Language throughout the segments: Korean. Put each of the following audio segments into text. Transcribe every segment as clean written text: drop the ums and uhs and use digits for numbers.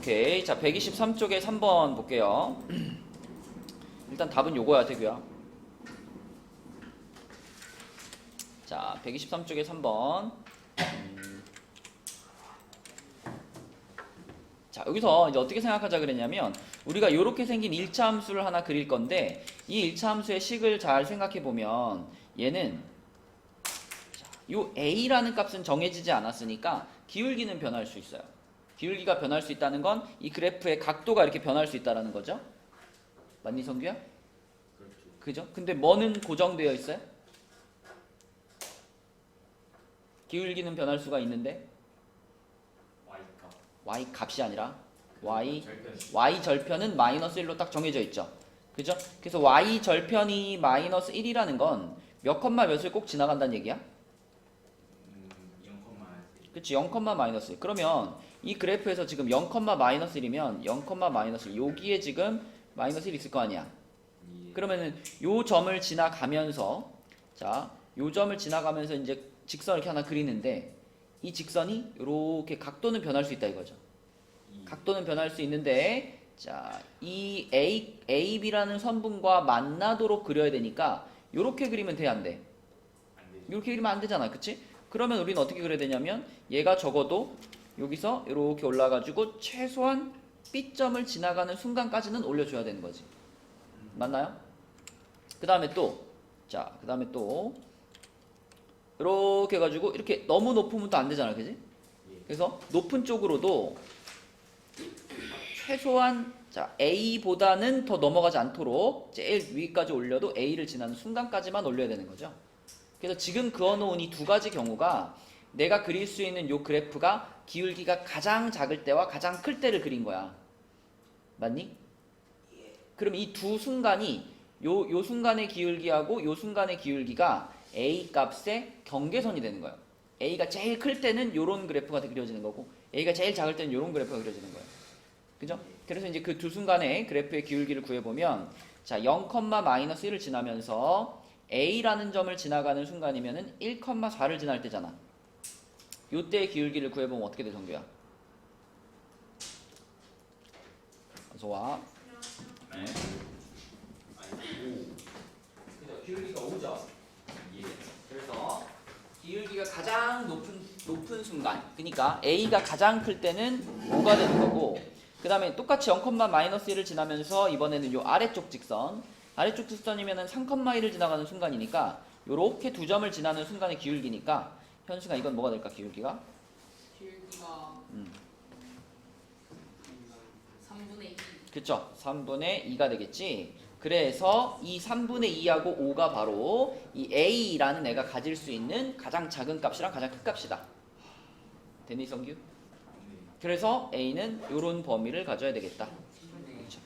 오케이. 자, 123쪽에 3번 볼게요. 일단 답은 요거야, 태규야. 자, 123쪽에 3번. 자, 여기서 이제 어떻게 생각하자 그랬냐면, 우리가 요렇게 생긴 1차 함수를 하나 그릴 건데, 이 1차 함수의 식을 잘 생각해 보면, 얘는, 요 a라는 값은 정해지지 않았으니까, 기울기는 변할 수 있어요. 기울기가 변할 수 있다는 건, 이 그래프의 각도가 이렇게 변할 수 있다는 거죠. 맞니, 성규야? 그죠? 근데 뭐는 고정되어 있어요? 기울기는 변할 수가 있는데, y 값이 아니라 y 절편은 마이너스 1로 딱 정해져 있죠. 그죠? 그래서 y 절편이 마이너스 1이라는 건 몇 컴마 몇을 꼭 지나간다는 얘기야? 0, 그치, 0, 마이너스 1. 그러면 이 그래프에서 지금 0, 마이너스 1이면 0, 마이너스 1. 여기에 지금 마이너스 1 있을 거 아니야. 그러면은 요 점을 지나가면서, 자, 요 점을 지나가면서 이제 직선을 이렇게 하나 그리는데, 이 직선이 이렇게 각도는 변할 수 있다 이거죠. 각도는 변할 수 있는데, 자, 이 AB라는 선분과 만나도록 그려야 되니까 요렇게 그리면 돼, 안 돼? 이렇게 그리면 안 되잖아, 그치? 그러면 우리는 어떻게 그려야 되냐면, 얘가 적어도 여기서 이렇게 올라가지고 최소한 B점을 지나가는 순간까지는 올려줘야 되는 거지. 맞나요? 그 다음에 또, 자, 그 다음에 또 이렇게 해가지고 이렇게 너무 높으면 또 안 되잖아, 그지? 그래서 높은 쪽으로도 최소한, 자, A보다는 더 넘어가지 않도록 제일 위까지 올려도 A를 지나는 순간까지만 올려야 되는 거죠. 그래서 지금 그어놓은 이 두 가지 경우가 내가 그릴 수 있는 요 그래프가 기울기가 가장 작을 때와 가장 클 때를 그린 거야. 맞니? 그럼 이 두 순간이 요 순간의 기울기하고 요 순간의 기울기가 A 값의 경계선이 되는 거예요. A가 제일 클 때는 요런 그래프가 그려지는 거고, A가 제일 작을 때는 요런 그래프가 그려지는 거예요. 그죠? 그래서 이제 그 두 순간의 그래프의 기울기를 구해보면, 자, 0, 마이너스 1을 지나면서 A라는 점을 지나가는 순간이면은 1, 4를 지날 때잖아. 요때의 기울기를 구해보면 어떻게 돼, 정규야? 어서 와. 네. 그죠? 기울기가 5죠? 그래서 기울기가 가장 높은 순간, 그러니까 A가 가장 클 때는 5가 되는 거고, 그 다음에 똑같이 0, 마이너스 1을 지나면서 이번에는 요 아래쪽 직선이면은 3, 1을 지나가는 순간이니까 요렇게 두 점을 지나는 순간의 기울기니까, 현수가 이건 뭐가 될까, 기울기가? 3분의 2. 그쵸? 3분의 2가 되겠지? 그래서 이 3분의 2하고 5가 바로 이 A라는 애가 가질 수 있는 가장 작은 값이랑 가장 큰 값이다. 됐니, 성규? 그래서 A는 이런 범위를 가져야 되겠다. 그렇죠.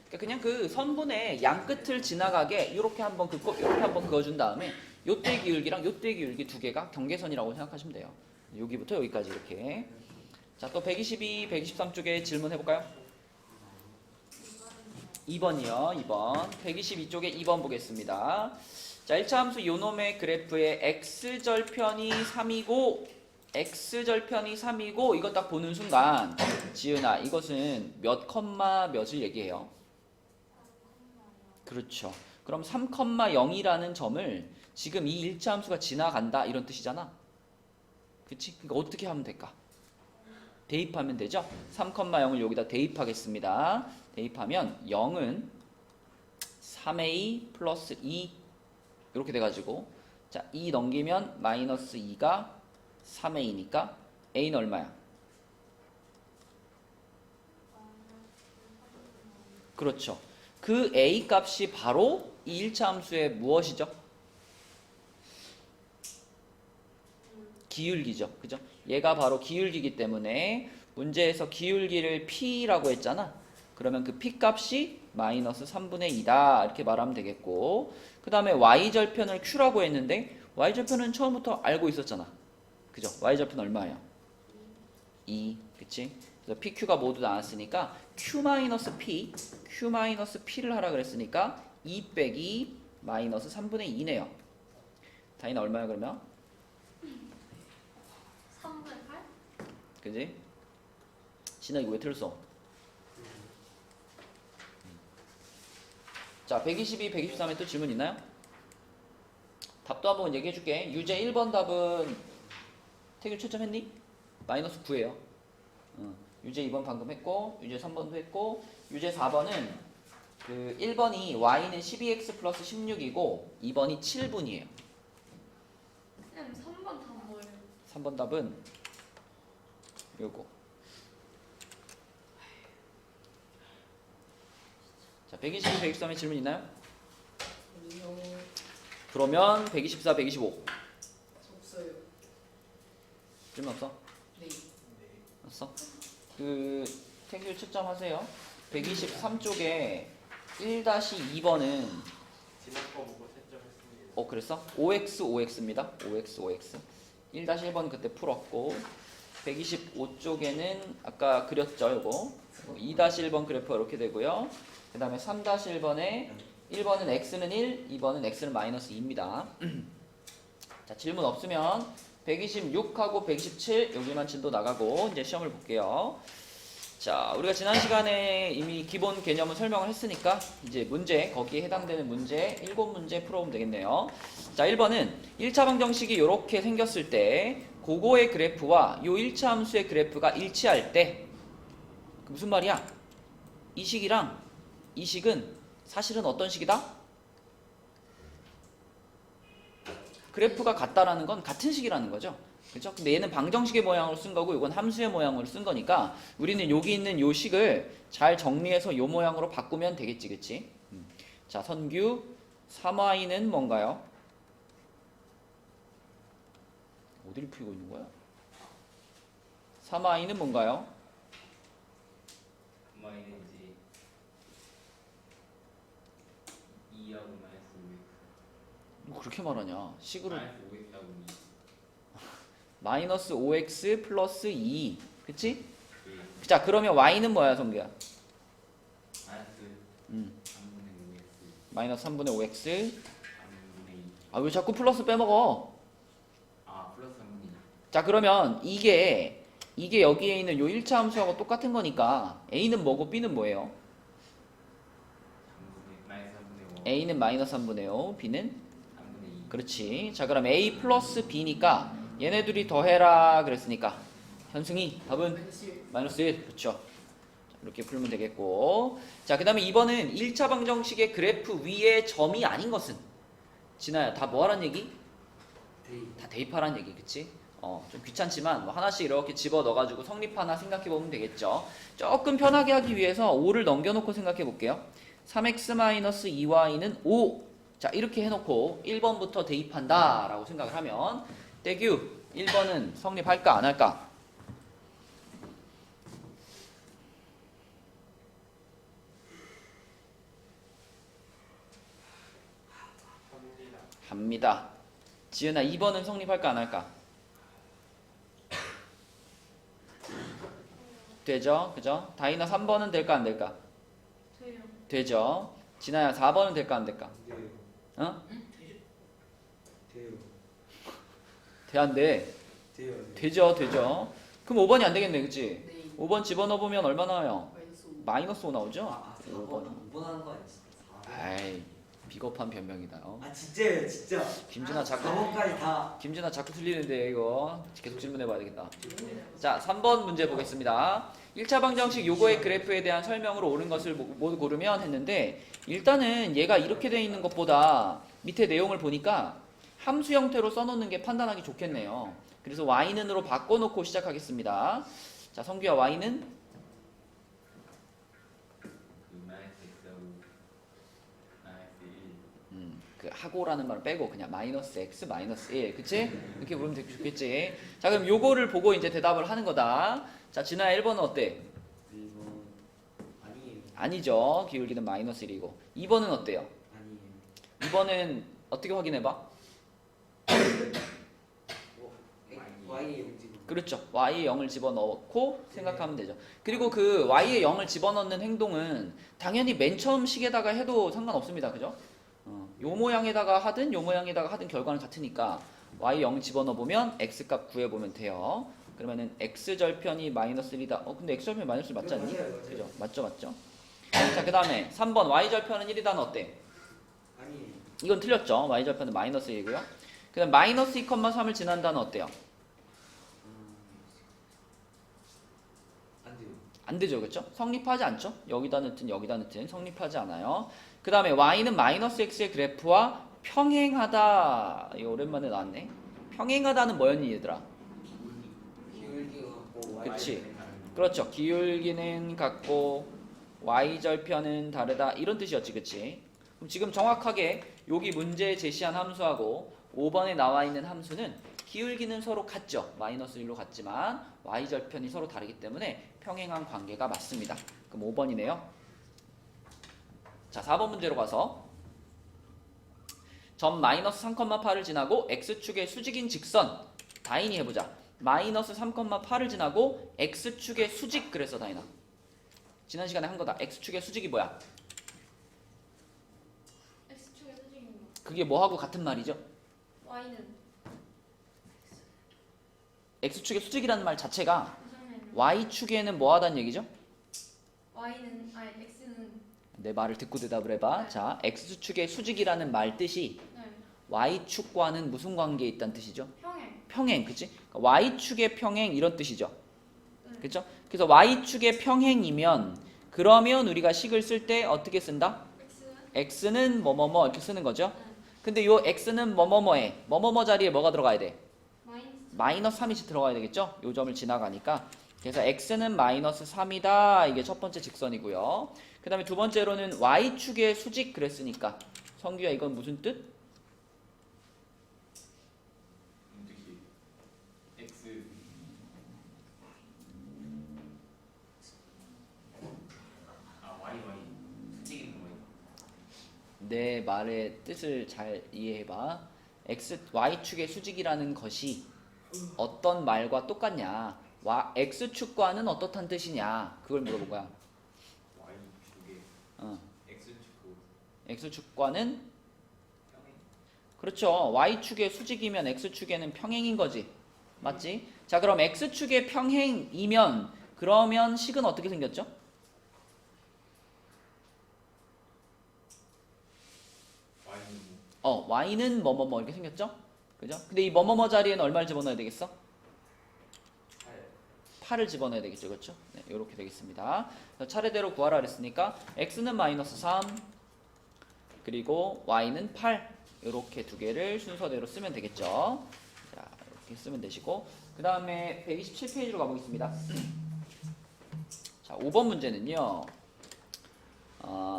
그러니까 그냥 그 선분의 양 끝을 지나가게 이렇게 한번 긋고 이렇게 한번 그어준 다음에 요때 기울기랑 요때 기울기 두 개가 경계선이라고 생각하시면 돼요. 여기부터 여기까지 이렇게. 자, 또 122, 123쪽에 질문 해볼까요? 2번이요. 2번. 122쪽에 2번 보겠습니다. 자, 1차 함수 요놈의 그래프에 x절편이 3이고 이거 딱 보는 순간, 지은아, 이것은 몇 컴마 몇을 얘기해요? 그렇죠. 그럼 3,0이라는 점을 지금 이 1차 함수가 지나간다 이런 뜻이잖아. 그치? 그러니까 어떻게 하면 될까? 대입하면 되죠? 3,0을 여기다 대입하겠습니다. 대입하면 0은 3a 플러스 2 이렇게 돼가지고, 자, 2 넘기면 마이너스 2가 3a니까 a는 얼마야? 그렇죠. 그 a 값이 바로 이 1차 함수의 무엇이죠? 기울기죠. 그죠? 얘가 바로 기울기이기 때문에 문제에서 기울기를 p라고 했잖아. 그러면 그 p 값이 마이너스 3분의 2다 이렇게 말하면 되겠고, 그 다음에 y절편을 q라고 했는데 y절편은 처음부터 알고 있었잖아. 그죠? y절편 얼마예요? 2. 그치? 그래서 pq가 모두 나왔으니까 q-p를 하라 그랬으니까 2 빼기 마이너스 3분의 2네요. 다이나 얼마야 그러면? 3분의 8? 그지? 진아 이거 왜 틀렸어? 자 122, 123에 또 질문 있나요? 답도 한번 얘기해 줄게. 유제 1번 답은 태균 채점했니? 마이너스 9예요. 유제 2번 방금 했고 유제 3번도 했고 유제 4번은 그 1번이 y는 12x 플러스 16이고 2번이 7분이에요. 그냥 3번 다 뭐예요? 3번 답은 요거. 자 122, 123에 질문 있나요? 그러면 124, 125 없어요. 질문 없어? 네. 없어? 그 태균 채점하세요. 123쪽에 1-2번은 지난 거 보고 채점했습니다. 그랬어? 5x 5x입니다. 5x 5x 1-1번 그때 풀었고 125쪽에는 아까 그렸죠 요거 2-1번 그래프가 이렇게 되고요. 그 다음에 3-1번에 1번은 x는 1, 2번은 x는 마이너스 2입니다. 자 질문 없으면 126하고 127 여기만 진도 나가고 이제 시험을 볼게요. 자 우리가 지난 시간에 이미 기본 개념을 설명을 했으니까 이제 문제 거기에 해당되는 문제 7문제 풀어보면 되겠네요. 자 1번은 1차 방정식이 이렇게 생겼을 때 그거의 그래프와 요 1차 함수의 그래프가 일치할 때 무슨 말이야? 이 식이랑 이 식은 사실은 어떤 식이다? 그래프가 같다라는 건 같은 식이라는 거죠. 그렇죠? 근데 얘는 방정식의 모양으로 쓴 거고 이건 함수의 모양으로 쓴 거니까 우리는 여기 있는 요 식을 잘 정리해서 요 모양으로 바꾸면 되겠지. 그치? 자 선규 3y는 뭔가요? 어디를 풀고 있는 거야? 3y는 뭔가요? 마이는 이제 2하고 마이너스 5x 뭐 그렇게 말하냐? 식으로 마이너스 5x하고 2. 마이너스 5x 플러스 2 그치? 예. 자 그러면 y는 뭐야 성규야? 마이너스 3분의 5x 마이너스 3분의 5x 3분의 2. 아 왜 자꾸 플러스 빼먹어? 아 플러스 3분의 2. 자 그러면 이게 여기에 있는 요 1차 함수하고 똑같은 거니까 a는 뭐고 b는 뭐예요? 마이너스 3분의 5. a는 마이너스 3분의 5 b는 3분의 2. 그렇지. 자 그럼 a 플러스 b니까 얘네 둘이 더해라 그랬으니까 현승이 답은 마이너스 1 그렇죠. 자, 이렇게 풀면 되겠고 자 그 다음에 2번은 1차 방정식의 그래프 위에 점이 아닌 것은 진아야 다 뭐하란 얘기? 다 대입하란 얘기 그치? 좀 귀찮지만 뭐 하나씩 이렇게 집어 넣어가지고 성립하나 생각해보면 되겠죠. 조금 편하게 하기 위해서 5를 넘겨놓고 생각해볼게요. 3x-2y는 5 자 이렇게 해놓고 1번부터 대입한다 라고 생각을 하면 떼규 1번은 성립할까 안 할까? 합니다. 지은아 2번은 성립할까 안 할까? 되죠? 그죠? 다이나 3번은 될까 안 될까? 돼요. 되죠? 진아야 4번은 될까 안 될까? 돼요. 어? 돼요. 돼 안 돼? 돼요. 되죠? 되죠? 그럼 5번이 안 되겠네 그치? 네. 5번 집어넣으면 얼마 나와요? 마이너스 5. 마이너스 5 나오죠? 아, 4번 5번 하는 거 아니었어? 아이 비겁한 변명이다. 아 진짜예요, 진짜. 김진아 자꾸 4번까지 다. 김진아 자꾸 틀리는데 이거 계속 질문해봐야 되겠다. 자 3번 문제 보겠습니다. 1차 방정식 요거의 그래프에 대한 설명으로 옳은 것을 모두 고르면 했는데 일단은 얘가 이렇게 돼 있는 것보다 밑에 내용을 보니까 함수 형태로 써놓는 게 판단하기 좋겠네요. 그래서 y는으로 바꿔놓고 시작하겠습니다. 자 성규야 y는 그 마이너스 x하고 마이너스 1. 그 하고라는 말을 빼고 그냥 마이너스 x 마이너스 1 그치? 이렇게 보면 되게 좋겠지. 자 그럼 요거를 보고 이제 대답을 하는 거다. 자 진아 1번은 어때? 1번 아니에요. 아니죠. 기울기는 마이너스 1이고 2번은 어때요? 아니에요. 2번은 어떻게 확인해봐? Y의 용지는. 그렇죠. y에 0을 집어넣고 생각하면 되죠. 그리고 그 y에 0을 집어넣는 행동은 당연히 맨 처음 식에다가 해도 상관없습니다. 그죠? 요 모양에다가 하든 요 모양에다가 하든 결과는 같으니까 y 0 집어넣어보면 x값 구해보면 돼요. 그러면은 x절편이 마이너스 1이다. 근데 x절편이 마이너스 1 맞지 않니? 맞아요, 맞아요. 그죠? 맞죠. 자, 그 다음에 3번 y절편은 1이다는 어때? 아니에요. 이건 틀렸죠. y절편은 마이너스 1이고요. 그 다음 마이너스 2,3을 지난다는 어때요? 안 돼요. 안 되죠, 그렇죠? 성립하지 않죠? 여기다 넣든 성립하지 않아요. 그 다음에 y는 마이너스 x의 그래프와 평행하다. 이거 오랜만에 나왔네. 평행하다는 뭐였니 얘들아? 기울기가 같고 그치. 그렇죠. 기울기는 같고 y절편은 다르다. 이런 뜻이었지, 그치? 그럼 지금 정확하게 여기 문제에 제시한 함수하고 5번에 나와 있는 함수는 기울기는 서로 같죠. 마이너스 1로 같지만 y절편이 서로 다르기 때문에 평행한 관계가 맞습니다. 그럼 5번이네요. 자, 4번 문제로 가서 점 마이너스 3,8을 지나고 x축의 수직인 직선 다인이 해보자. 마이너스 3,8을 지나고 x축의 수직. 그래서 다인아 지난 시간에 한 거다. x축의 수직이 뭐야? X축의 수직인 거. 그게 뭐하고 같은 말이죠? Y는 x축의 수직이라는 말 자체가 이상해요. y축에는 뭐 하다는 얘기죠? Y는 아니 X는 내 말을 듣고 대답을 해봐. 자, x축의 수직이라는 말 뜻이 네. y축과는 무슨 관계에 있다는 뜻이죠? 평행. 평행, 그치? 그러니까 y축의 평행 이런 뜻이죠. 네. 그쵸? 그래서 y축의 평행이면 그러면 우리가 식을 쓸 때 어떻게 쓴다? X는 x는 뭐뭐뭐 이렇게 쓰는 거죠. 네. 근데 요 x는 뭐뭐뭐에 뭐뭐뭐 자리에 뭐가 들어가야 돼? 마이너스. 마이너스 3이 들어가야 되겠죠? 요 점을 지나가니까. 그래서 x는 마이너스 3이다. 이게 첫 번째 직선이고요. 그 다음에 두 번째로는 y축의 수직 그랬으니까 성규야 이건 무슨 뜻? 뜻이 x y 수직인 거예요. 내 말의 뜻을 잘 이해해봐. y축의 수직이라는 것이 어떤 말과 똑같냐? x축과는 어떻단 뜻이냐? 그걸 물어본 거야. y 축에 어. x 축 x축과는 평행. 그렇죠. y축의 수직이면 x축에는 평행인 거지. 맞지? 자, 그럼 x축의 평행이면 그러면 식은 어떻게 생겼죠? y는 뭐뭐뭐 이렇게 생겼죠? 그죠? 근데 이 뭐뭐뭐 자리에는 얼마를 집어넣어야 되겠어? 8을 집어넣어야 되겠죠. 그렇죠? 네, 이렇게 되겠습니다. 차례대로 구하라 그랬으니까 x는 마이너스 3 그리고 y는 8 이렇게 두 개를 순서대로 쓰면 되겠죠. 자, 이렇게 쓰면 되시고 그 다음에 127페이지로 가보겠습니다. 자, 5번 문제는요.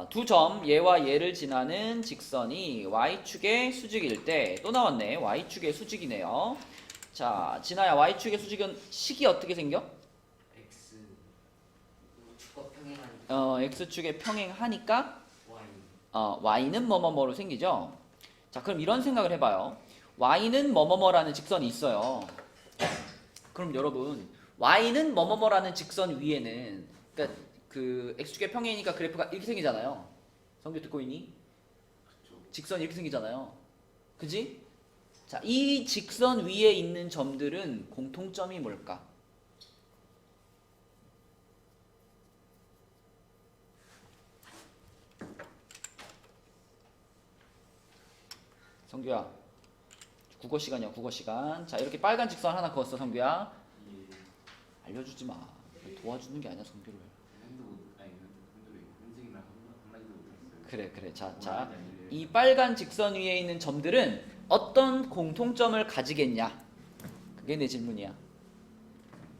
두 점 얘와 얘를 지나는 직선이 y축의 수직일 때 또 나왔네. y축의 수직이네요. 자, 진아야 y축의 수직은 식이 어떻게 생겨? X 축과 평행하니까 x축에 평행하니까 Y y는 뭐뭐뭐로 생기죠. 자, 그럼 이런 생각을 해봐요. y는 뭐뭐뭐라는 직선이 있어요. 그럼 여러분 y는 뭐뭐뭐라는 직선 위에는 그러니까 그 x축의 평행이니까 그래프가 이렇게 생기잖아요. 성규 듣고 있니? 직선이 이렇게 생기잖아요. 그지? 자, 이 직선 위에 있는 점들은 공통점이 뭘까? 성규야, 국어 시간이야, 국어 시간. 자, 이렇게 빨간 직선 하나 그었어, 성규야. 알려주지 마. 도와주는 게 아니야, 성규를. 흔적이만 한마디도 못했어요. 그래. 자, 이 빨간 직선 위에 있는 점들은 어떤 공통점을 가지겠냐? 그게 내 질문이야.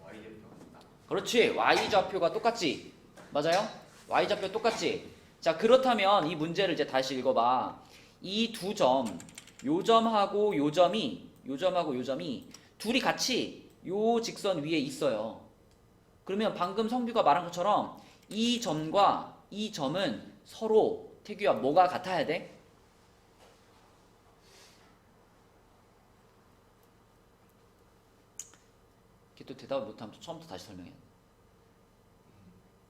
y 대표가 그렇지. y좌표가 똑같지. 맞아요? y좌표 똑같지. 자, 그렇다면 이 문제를 이제 다시 읽어봐. 이 두 점, 요 점하고 요 점이 둘이 같이 요 직선 위에 있어요. 그러면 방금 성규가 말한 것처럼 이 점과 이 점은 서로 태규야 뭐가 같아야 돼? 이렇게 또 대답을 못하면 또 처음부터 다시 설명해.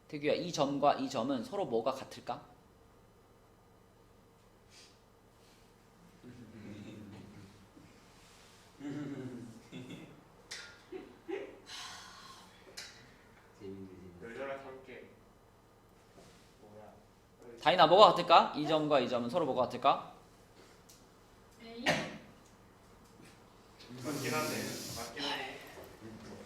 태규야 이 점과 이 점은 서로 뭐가 같을까? 다이나 뭐가 같을까? 이 점과 이 점은 서로 뭐가 같을까? A 맞긴 하네. 맞긴 하네.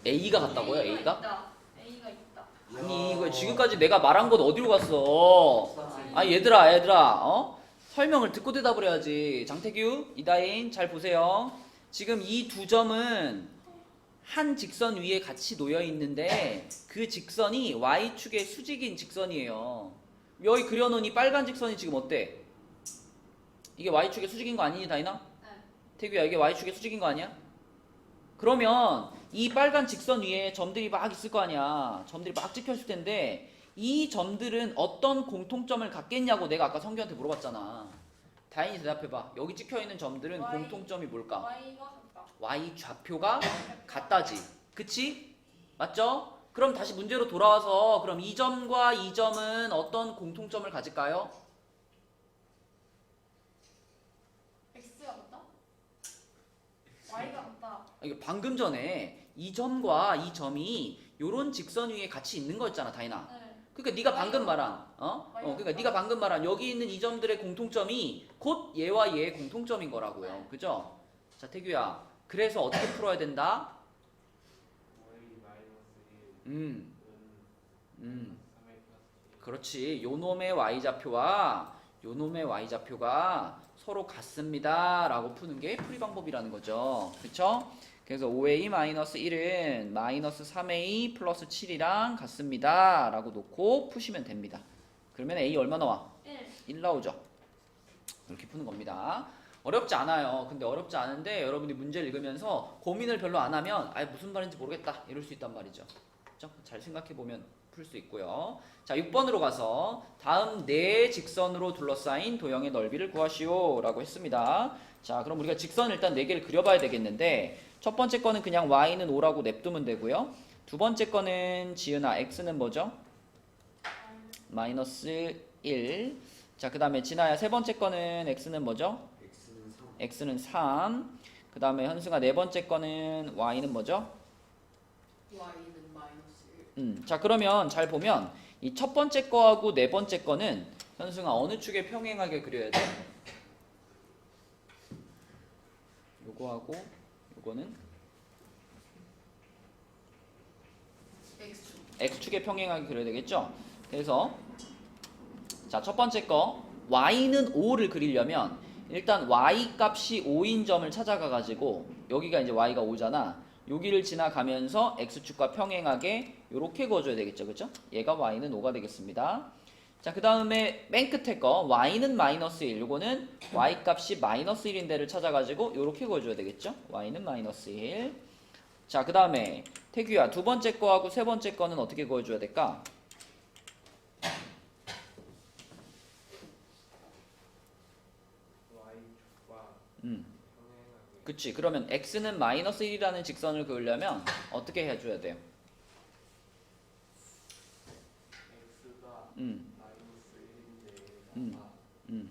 A가 같다고요? A가? 있다. A가 있다. 아니 이거 지금까지 내가 말한 건 어디로 갔어? 아 얘들아 설명을 듣고 대답을 해야지. 장태규, 이다인 잘 보세요. 지금 이 두 점은 한 직선 위에 같이 놓여 있는데 그 직선이 y축의 수직인 직선이에요. 여기 그려놓은 이 빨간 직선이 지금 어때? 이게 y축의 수직인 거 아니니 다이나? 네. 태규야 이게 y축의 수직인 거 아니야? 그러면 이 빨간 직선 위에 점들이 막 있을 거 아니야. 점들이 막 찍혀 있을 텐데 이 점들은 어떤 공통점을 갖겠냐고 내가 아까 성규한테 물어봤잖아. 다인이 대답해봐. 여기 찍혀 있는 점들은 Y. 공통점이 뭘까? Y가 같다. y 좌표가 같다지. 그치? 맞죠? 그럼 다시 문제로 돌아와서 그럼 이 점과 이 점은 어떤 공통점을 가질까요? X가 같다. Y가 같다. 이거 방금 전에 이 점과 이 점이 요런 직선 위에 같이 있는 거였잖아, 다인아. 네. 그러니까 네가 방금 말한 그러니까 네가 방금 말한 여기 있는 이 점들의 공통점이 곧 얘와 얘의 공통점인 거라고요. 그죠? 자, 태규야. 그래서 어떻게 풀어야 된다? 그렇지. 요놈의 y좌표와 요놈의 y좌표가 서로 같습니다 라고 푸는 게 풀이 방법이라는 거죠. 그쵸? 그래서 5a-1은 -3a 플러스 7이랑 같습니다 라고 놓고 푸시면 됩니다. 그러면 a 얼마 나와? 1 나오죠. 이렇게 푸는 겁니다. 어렵지 않아요. 근데 어렵지 않은데 여러분이 문제를 읽으면서 고민을 별로 안 하면 아예 무슨 말인지 모르겠다 이럴 수 있단 말이죠. 그렇죠? 잘 생각해보면 풀 수 있고요. 자, 6번으로 가서 다음 네 직선으로 둘러싸인 도형의 넓이를 구하시오 라고 했습니다. 자, 그럼 우리가 직선 일단 4개를 그려봐야 되겠는데 첫 번째 거는 그냥 y는 5라고 냅두면 되고요. 두 번째 거는 지은아 x는 뭐죠? -1. 자, 그 다음에 진아야 세 번째 거는 x는 뭐죠? x는 3. 그 다음에 현승아 네 번째 거는 y는 뭐죠? Y는 자, 그러면 잘 보면 이 첫 번째 거하고 네 번째 거는 현승아 어느 축에 평행하게 그려야 돼? 요거하고 요거는 X축. x축에 평행하게 그려야 되겠죠? 그래서 자, 첫 번째 거 y는 5를 그리려면 일단 y 값이 5인 점을 찾아가 가지고 여기가 이제 y가 5잖아. 여기를 지나가면서 x축과 평행하게 이렇게 그어줘야 되겠죠, 그렇죠? 얘가 y는 5가 되겠습니다. 자, 그 다음에 맨 끝에 거 y는 -1. 요거는 y 값이 -1인 데를 찾아가지고 이렇게 그어줘야 되겠죠? y는 -1. 자, 그 다음에 태규야 두 번째 거하고 세 번째 거는 어떻게 그어줘야 될까? 그치. 그러면 x는 -1이라는 직선을 그으려면 어떻게 해줘야 돼요? X가 음, -1인데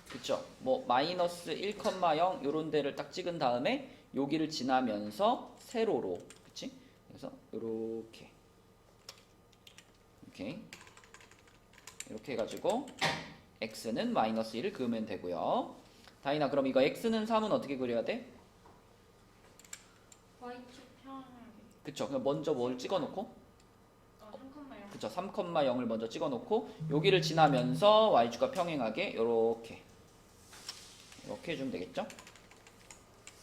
그쵸. 뭐 -1,0 요런 데를 딱 찍은 다음에 여기를 지나면서 세로로, 그치? 그래서 요렇게 이렇게 해가지고 x는 -1을 그으면 되고요. 다인아 그럼 이거 x는 3은 어떻게 그려야 돼? Y축 평행하게. 그쵸. 그럼 먼저 뭘 찍어놓고 3,0. 그쵸. 3,0을 먼저 찍어놓고 여기를 지나면서 y축과 평행하게 요렇게 해주면 되겠죠?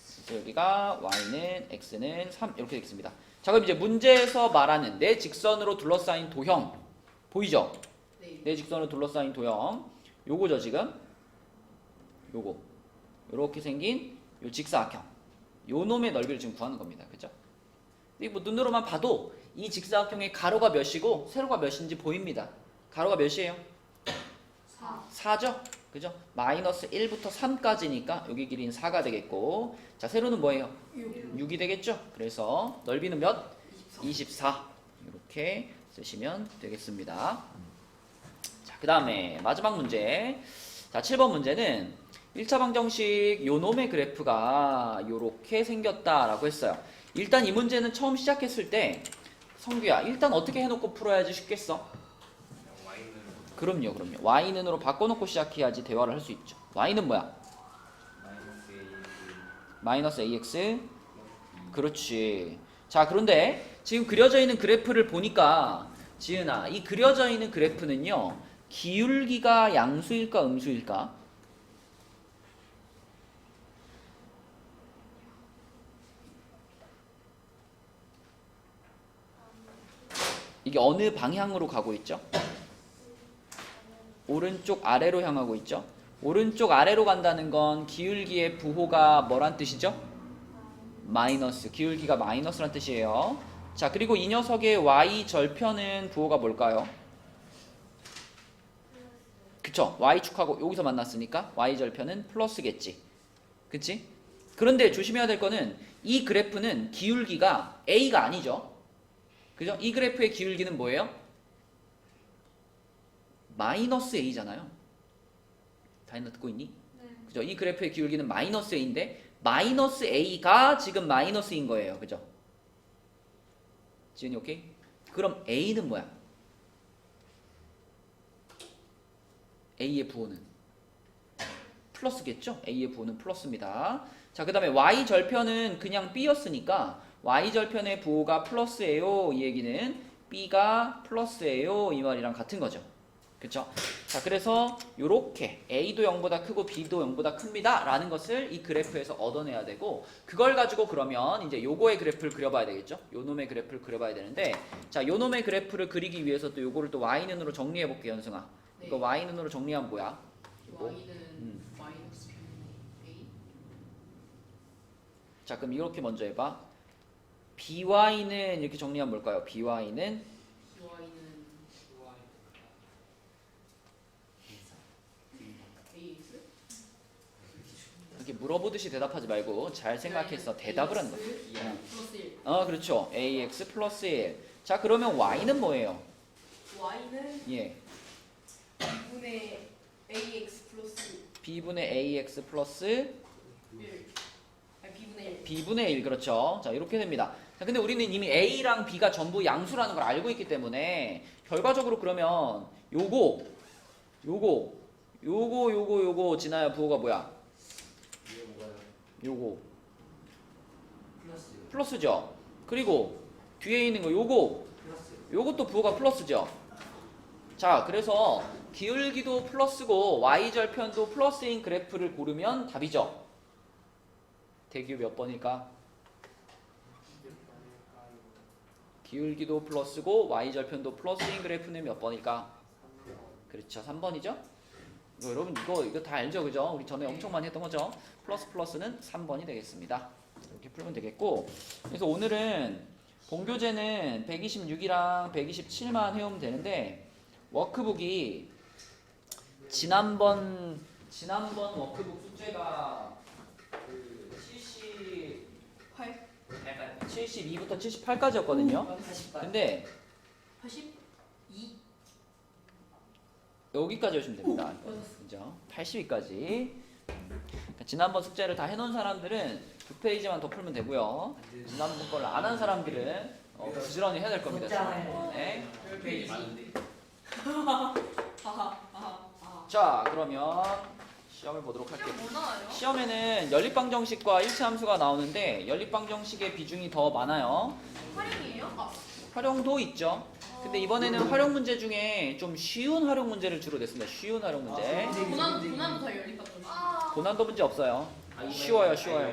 그래서 여기가 y는 x는 3 이렇게 되겠습니다. 자, 그럼 이제 문제에서 말하는 내 직선으로 둘러싸인 도형 보이죠? 네. 내 직선으로 둘러싸인 도형 요거죠 지금? 요거 요렇게 생긴 요 직사각형 요 놈의 넓이를 지금 구하는 겁니다. 그죠? 근데 뭐 눈으로만 봐도 이 직사각형의 가로가 몇이고 세로가 몇인지 보입니다. 가로가 몇이에요? 4죠? 그죠? -1부터 3까지니까 여기 길이는 4가 되겠고 자, 세로는 뭐예요? 6이 되겠죠? 그래서 넓이는 몇? 24 이렇게 쓰시면 되겠습니다. 자, 그 다음에 마지막 문제. 자, 7번 문제는 1차 방정식 요 놈의 그래프가 요렇게 생겼다라고 했어요. 일단 이 문제는 처음 시작했을 때 성규야 일단 어떻게 해놓고 풀어야지 쉽겠어? Y는 그럼요. y는으로 바꿔놓고 시작해야지 대화를 할 수 있죠. y는 뭐야? 마이너스 ax. 그렇지. 자, 그런데 지금 그려져 있는 그래프를 보니까 지은아, 이 그려져 있는 그래프는요, 기울기가 양수일까 음수일까? 이게 어느 방향으로 가고 있죠? 오른쪽 아래로 향하고 있죠? 오른쪽 아래로 간다는 건 기울기의 부호가 뭐란 뜻이죠? 마이너스. 기울기가 마이너스란 뜻이에요. 자, 그리고 이 녀석의 y 절편은 부호가 뭘까요? 그쵸? y축하고 여기서 만났으니까 y 절편은 플러스겠지. 그치? 그런데 조심해야 될 거는 이 그래프는 기울기가 a가 아니죠. 그죠? 이 그래프의 기울기는 뭐예요? 마이너스 a잖아요. 다이나 듣고 있니? 네. 그죠? 이 그래프의 기울기는 마이너스 a인데 마이너스 a가 지금 마이너스인 거예요. 그죠? 지은이 오케이? 그럼 a는 뭐야? a의 부호는 플러스겠죠? a의 부호는 플러스입니다. 자, 그 다음에 y 절편은 그냥 b였으니까 y 절편의 부호가 플러스예요. 이 얘기는 b가 플러스예요. 이 말이랑 같은 거죠. 그쵸? 자, 그래서 요렇게 a도 0보다 크고 b도 0보다 큽니다 라는 것을 이 그래프에서 얻어내야 되고, 그걸 가지고 그러면 이제 요거의 그래프를 그려봐야 되겠죠? 요 놈의 그래프를 그려봐야 되는데, 자, 요 놈의 그래프를 그리기 위해서 또 요거를 또 y는으로 정리해 볼게요. 연승아, 네. 이거 y는으로 정리하면 뭐야? 요거. y는 마이너스 a. 자, 그럼 이렇게 먼저 해봐. by는 이렇게 정리하면 뭘까요? by는 y는 ax. 이렇게 물어보듯이 대답하지 말고 잘 생각해서 대답을 하는 거야. 플러스 1. 그렇죠. ax 플러스 1. 자, 그러면 y는 뭐예요? y는 예, b분의 ax 플러스 b분의 ax 플러스 1. 아니 b분의 1. b분의 1. 그렇죠. 자, 이렇게 됩니다. 자, 근데 우리는 이미 a랑 b가 전부 양수라는 걸 알고 있기 때문에 결과적으로 그러면 요거 지나야 부호가 뭐야? 요거 플러스 플러스죠. 그리고 뒤에 있는 거 요것도 부호가 플러스죠. 자, 그래서 기울기도 플러스고 y 절편도 플러스인 그래프를 고르면 답이죠. 대규 몇 번일까? 기울기도 플러스고 y 절편도 플러스인 그래프는 몇 번일까? 그렇죠, 3번이죠. 여러분 이거 다 알죠, 그죠? 우리 전에 엄청 많이 했던 거죠. 플러스는 3번이 되겠습니다. 이렇게 풀면 되겠고, 그래서 오늘은 본교재는 126이랑 127만 해오면 되는데, 워크북이 지난번 워크북 숙제가 그 72부터 78까지였거든요. 근데 82. 여기까지 오시면 됩니다. 그죠? 82까지. 지난번 숙제를 다 해놓은 사람들은 2페이지만 더 풀면 되고요. 지난번 걸 안 한 사람들은 부지런히 해야 될 겁니다. 걷잖아요. 네. 10페이지 많은데. 자, 그러면 시험을 보도록 할게요. 뭐 나와요? 시험에는 연립방정식과 일치 함수가 나오는데 연립방정식의 비중이 더 많아요. 활용이에요? 활용도 있죠. 근데 이번에는 활용 문제 중에 좀 쉬운 활용 문제를 주로 냈습니다. 쉬운 활용 문제. 고난부터 열립받죠. 아. 고난도 문제 없어요. 쉬워요.